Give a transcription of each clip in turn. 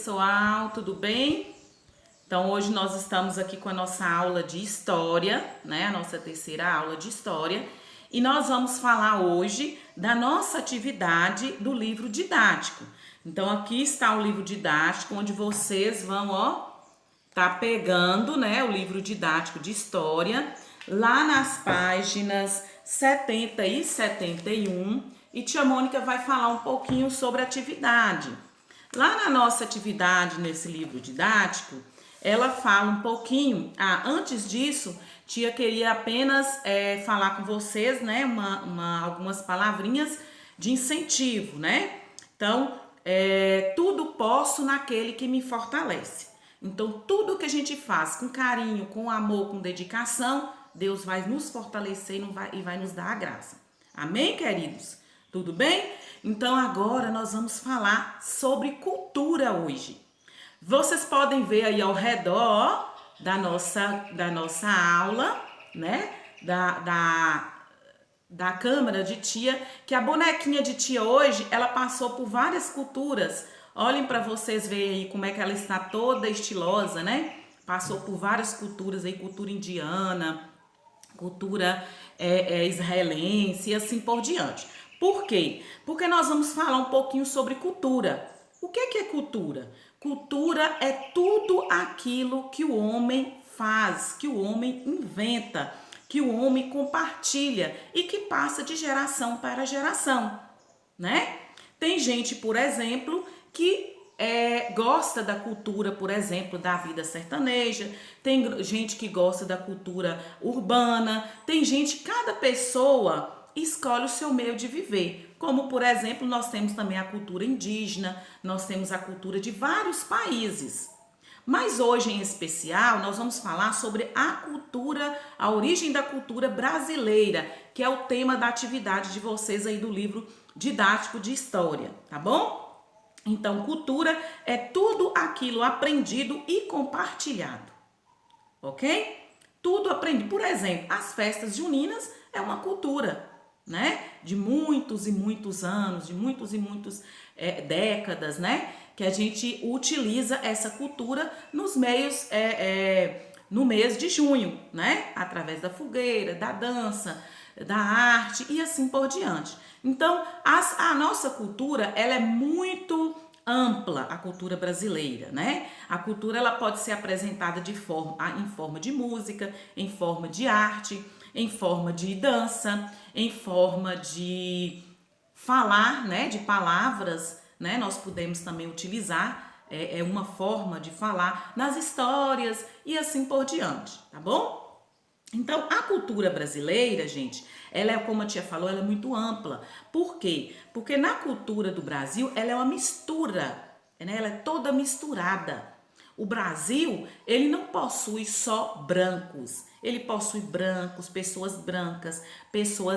pessoal, tudo bem? Então hoje nós estamos aqui com a nossa aula de história, né? A nossa terceira aula de história, e nós vamos falar hoje da nossa atividade do livro didático. Então aqui está o livro didático, onde vocês vão, tá pegando, né, o livro didático de história, lá nas páginas 70 e 71, e tia Mônica vai falar um pouquinho sobre a atividade. Lá na nossa atividade, nesse livro didático, ela fala um pouquinho. Antes disso, tia queria apenas falar com vocês, né, algumas palavrinhas de incentivo, né? Então, tudo posso naquele que me fortalece. Então, tudo que a gente faz com carinho, com amor, com dedicação, Deus vai nos fortalecer e vai nos dar a graça. Amém, queridos? Tudo bem? Então, agora nós vamos falar sobre cultura hoje. Vocês podem ver aí ao redor da nossa aula, né? Da câmera de tia, que a bonequinha de tia hoje, ela passou por várias culturas. Olhem para vocês verem aí como é que ela está toda estilosa, né? Passou por várias culturas aí, cultura indiana, cultura israelense e assim por diante. Por quê? Porque nós vamos falar um pouquinho sobre cultura. O que é cultura? Cultura é tudo aquilo que o homem faz, que o homem inventa, que o homem compartilha e que passa de geração para geração, né? Tem gente, por exemplo, que gosta da cultura, por exemplo, da vida sertaneja, tem gente que gosta da cultura urbana, tem gente, cada pessoa escolhe o seu meio de viver. Como, por exemplo, nós temos também a cultura indígena, nós temos a cultura de vários países. Mas hoje, em especial, nós vamos falar sobre a cultura, a origem da cultura brasileira, que é o tema da atividade de vocês aí do livro didático de história, tá bom? Então, cultura é tudo aquilo aprendido e compartilhado, ok? Tudo aprendido. Por exemplo, as festas juninas é uma cultura, né? De muitos e muitos anos, de muitos e muitas décadas, né? Que a gente utiliza essa cultura nos meios, no mês de junho, né? Através da fogueira, da dança, da arte e assim por diante. Então, a nossa cultura, ela é muito ampla, a cultura brasileira, né? A cultura, ela pode ser apresentada em forma de música, em forma de arte, em forma de dança, em forma de falar, né? De palavras, né? Nós podemos também utilizar uma forma de falar nas histórias e assim por diante, tá bom? Então, a cultura brasileira, gente, ela é, como a tia falou, ela é muito ampla. Por quê? Porque na cultura do Brasil, ela é uma mistura, né? Ela é toda misturada. O Brasil, ele não possui só brancos. Ele possui brancos, pessoas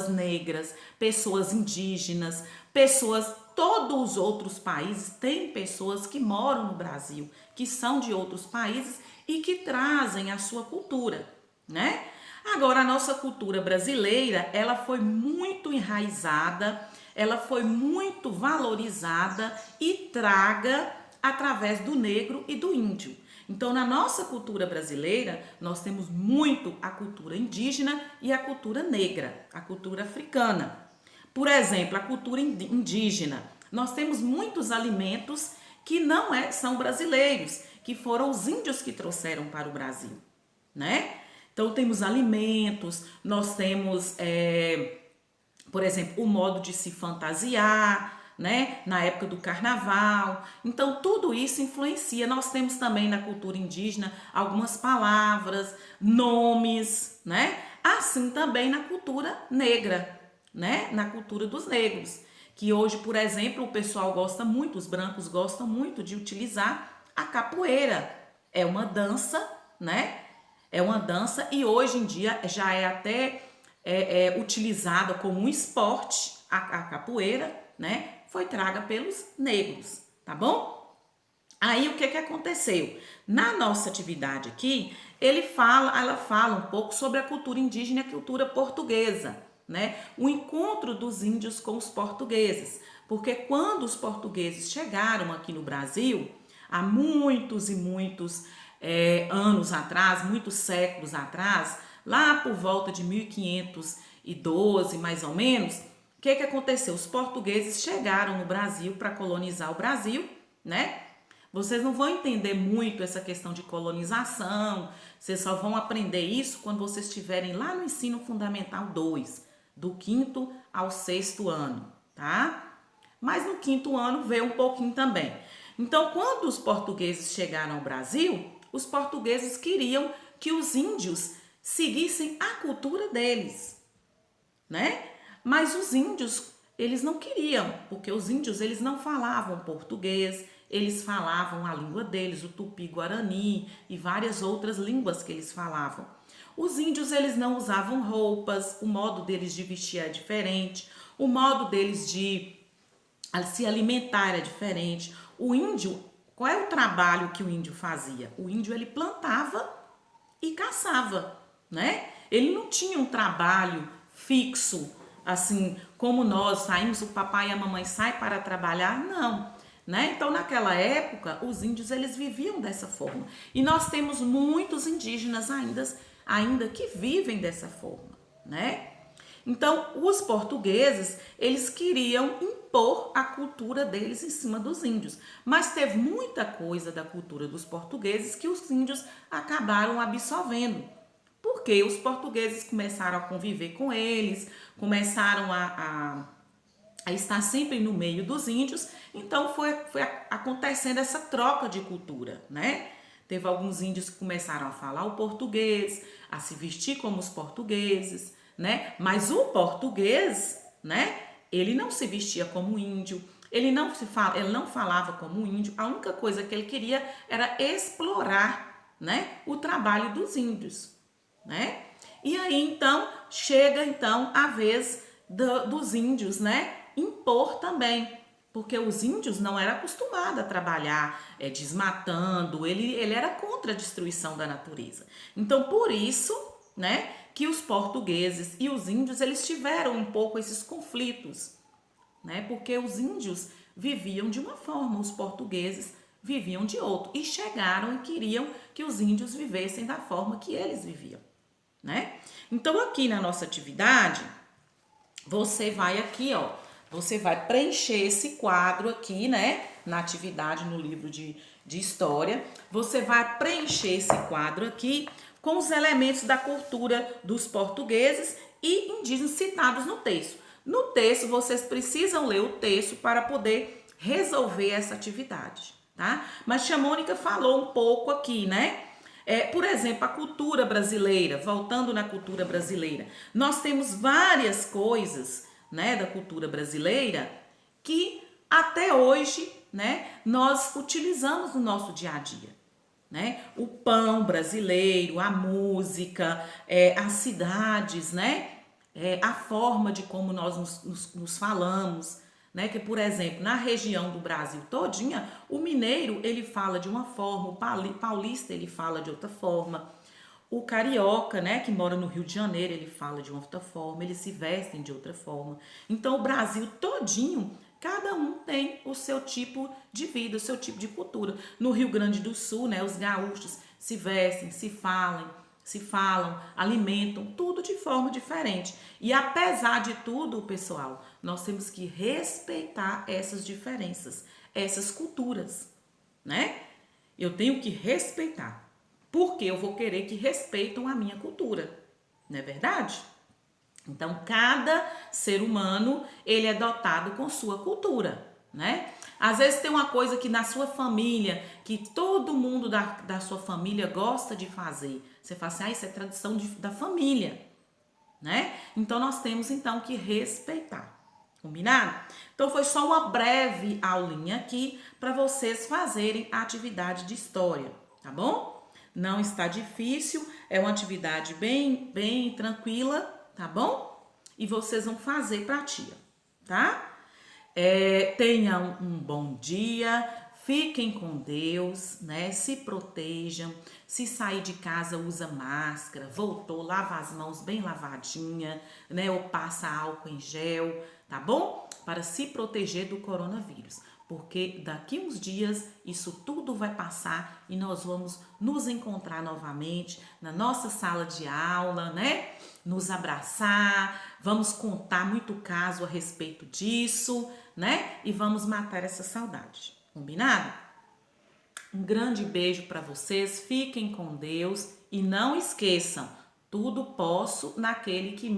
negras, pessoas indígenas, todos os outros países têm pessoas que moram no Brasil, que são de outros países e que trazem a sua cultura, né? Agora, a nossa cultura brasileira, ela foi muito enraizada, ela foi muito valorizada e traga através do negro e do índio. Então, na nossa cultura brasileira, nós temos muito a cultura indígena e a cultura negra, a cultura africana. Por exemplo, a cultura indígena, nós temos muitos alimentos que não são brasileiros, que foram os índios que trouxeram para o Brasil, né? Então, temos alimentos, nós temos, por exemplo, o modo de se fantasiar, né? Na época do carnaval. Então, tudo isso influencia. Nós temos também na cultura indígena algumas palavras, nomes, né? Assim também na cultura negra, né? Na cultura dos negros. Que hoje, por exemplo, o pessoal gosta muito, os brancos gostam muito de utilizar a capoeira. É uma dança, né? É uma dança e hoje em dia já é até utilizada como um esporte, a capoeira, né? Foi traga pelos negros, tá bom? Aí o que aconteceu? Na nossa atividade aqui, ela fala um pouco sobre a cultura indígena e a cultura portuguesa, né? O encontro dos índios com os portugueses, porque quando os portugueses chegaram aqui no Brasil, há muitos e muitos anos atrás, muitos séculos atrás, lá por volta de 1512, mais ou menos, o que aconteceu? Os portugueses chegaram no Brasil para colonizar o Brasil, né? Vocês não vão entender muito essa questão de colonização, vocês só vão aprender isso quando vocês estiverem lá no ensino fundamental 2, do 5º ao 6º ano, tá? Mas no 5º ano veio um pouquinho também. Então, quando os portugueses chegaram ao Brasil, os portugueses queriam que os índios seguissem a cultura deles, né? Mas os índios, eles não queriam, porque os índios, eles não falavam português, eles falavam a língua deles, o tupi-guarani e várias outras línguas que eles falavam. Os índios, eles não usavam roupas, o modo deles de vestir é diferente, o modo deles de se alimentar é diferente. O índio, qual é o trabalho que o índio fazia? O índio, ele plantava e caçava, né? Ele não tinha um trabalho fixo, assim, como nós saímos, o papai e a mamãe saem para trabalhar, não, né? Então, naquela época, os índios, eles viviam dessa forma. E nós temos muitos indígenas ainda que vivem dessa forma, né? Então, os portugueses, eles queriam impor a cultura deles em cima dos índios. Mas teve muita coisa da cultura dos portugueses que os índios acabaram absorvendo. Porque os portugueses começaram a conviver com eles, começaram a estar sempre no meio dos índios. Então, foi acontecendo essa troca de cultura, né? Teve alguns índios que começaram a falar o português, a se vestir como os portugueses, né? Mas o português, né? Ele não se vestia como índio, ele não falava como índio. A única coisa que ele queria era explorar, né? O trabalho dos índios, né? E aí então chega então a vez dos índios, né? Impor também. Porque os índios não eram acostumados a trabalhar desmatando, ele era contra a destruição da natureza. Então, por isso, né, que os portugueses e os índios, eles tiveram um pouco esses conflitos, né? Porque os índios viviam de uma forma, os portugueses viviam de outra. E chegaram e queriam que os índios vivessem da forma que eles viviam, né? Então, aqui na nossa atividade, você vai aqui, ó, você vai preencher esse quadro aqui, né? Na atividade, no livro de história. Você vai preencher esse quadro aqui com os elementos da cultura dos portugueses e indígenas citados no texto. No texto, vocês precisam ler o texto para poder resolver essa atividade, tá? Mas Tia Mônica falou um pouco aqui, né? Por exemplo, a cultura brasileira, voltando na cultura brasileira, nós temos várias coisas, né, da cultura brasileira que até hoje, né, nós utilizamos no nosso dia a dia, né? O pão brasileiro, a música, as cidades, né? A forma de como nós nos falamos, né? Que, por exemplo, na região do Brasil todinha, o mineiro, ele fala de uma forma, o paulista, ele fala de outra forma. O carioca, né, que mora no Rio de Janeiro, ele fala de outra forma, eles se vestem de outra forma. Então, o Brasil todinho, cada um tem o seu tipo de vida, o seu tipo de cultura. No Rio Grande do Sul, né, os gaúchos se vestem, se falam, alimentam, tudo de forma diferente. E apesar de tudo, pessoal, nós temos que respeitar essas diferenças, essas culturas, né? Eu tenho que respeitar. Porque eu vou querer que respeitem a minha cultura, não é verdade? Então, cada ser humano, ele é dotado com sua cultura, né? Às vezes tem uma coisa que na sua família, que todo mundo da sua família gosta de fazer. Você fala assim, isso é tradição da família, né? Então, nós temos, então, que respeitar. Combinado? Então, foi só uma breve aulinha aqui para vocês fazerem a atividade de história, tá bom? Não está difícil, é uma atividade bem tranquila, tá bom? E vocês vão fazer pra tia, tá? Tenham um bom dia, fiquem com Deus, né? Se protejam, se sair de casa usa máscara, voltou, lava as mãos bem lavadinha, né? Ou passa álcool em gel, tá bom? Para se proteger do coronavírus. porque daqui uns dias isso tudo vai passar e nós vamos nos encontrar novamente na nossa sala de aula, né? Nos abraçar, vamos contar muito caso a respeito disso, né? E vamos matar essa saudade. Combinado? Um grande beijo para vocês, fiquem com Deus e não esqueçam, tudo posso naquele que me